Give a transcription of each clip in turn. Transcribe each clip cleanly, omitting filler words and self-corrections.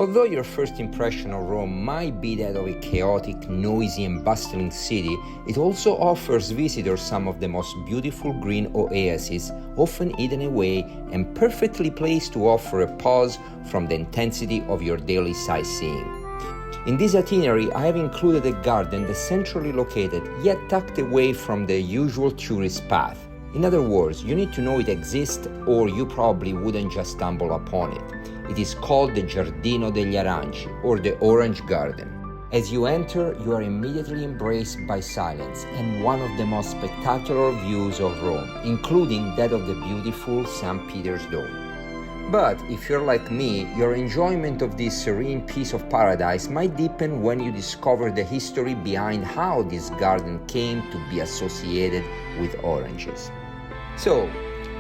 Although your first impression of Rome might be that of a chaotic, noisy and bustling city, it also offers visitors some of the most beautiful green oases, often hidden away and perfectly placed to offer a pause from the intensity of your daily sightseeing. In this itinerary, I have included a garden that's centrally located, yet tucked away from the usual tourist path. In other words, you need to know it exists or you probably wouldn't just stumble upon it. It is called the Giardino degli Aranci, or the Orange Garden. As you enter, you are immediately embraced by silence and one of the most spectacular views of Rome, including that of the beautiful St. Peter's Dome. But if you're like me, your enjoyment of this serene piece of paradise might deepen when you discover the history behind how this garden came to be associated with oranges. So,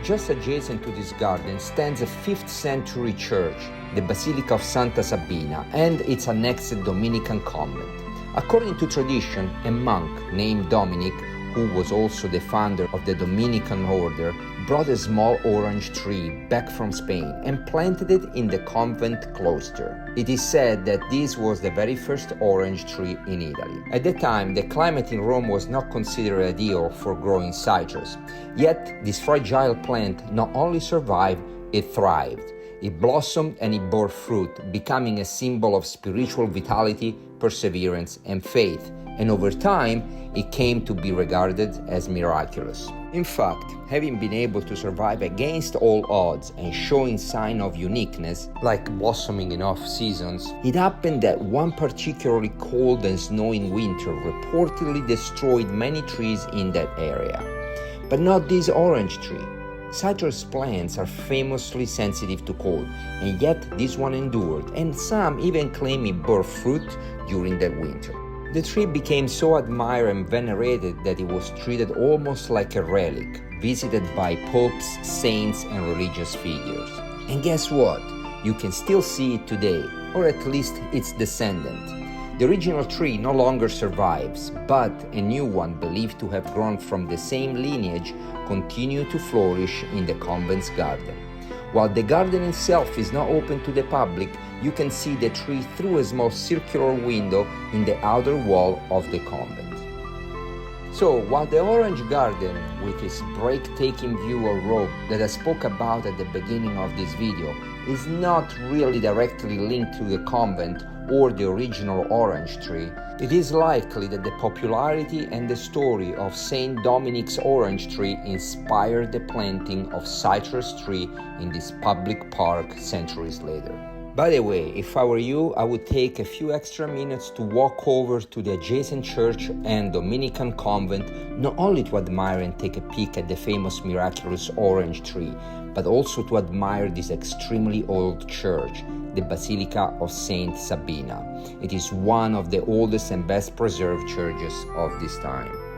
just adjacent to this garden stands a 5th century church, the Basilica of Santa Sabina, and its annexed Dominican convent. According to tradition, a monk named Dominic, who was also the founder of the Dominican order, brought a small orange tree back from Spain and planted it in the convent cloister. It is said that this was the very first orange tree in Italy. At the time, the climate in Rome was not considered ideal for growing citrus. Yet, this fragile plant not only survived, it thrived. It blossomed and it bore fruit, becoming a symbol of spiritual vitality, perseverance, and faith. And over time, it came to be regarded as miraculous. In fact, having been able to survive against all odds and showing sign of uniqueness, like blossoming in off seasons, it happened that one particularly cold and snowy winter reportedly destroyed many trees in that area. But not this orange tree. Citrus plants are famously sensitive to cold, and yet this one endured, and some even claim it bore fruit during that winter. The tree became so admired and venerated that it was treated almost like a relic, visited by popes, saints, and religious figures. And guess what? You can still see it today, or at least its descendant. The original tree no longer survives, but a new one believed to have grown from the same lineage continues to flourish in the convent's garden. While the garden itself is not open to the public, you can see the tree through a small circular window in the outer wall of the convent. So, while the Orange Garden, with its breathtaking view of Rome that I spoke about at the beginning of this video, is not really directly linked to the convent or the original orange tree, it is likely that the popularity and the story of Saint Dominic's orange tree inspired the planting of citrus tree in this public park centuries later. By the way, if I were you, I would take a few extra minutes to walk over to the adjacent church and Dominican convent, not only to admire and take a peek at the famous miraculous orange tree, but also to admire this extremely old church, the Basilica of Santa Sabina. It is one of the oldest and best preserved churches of this time.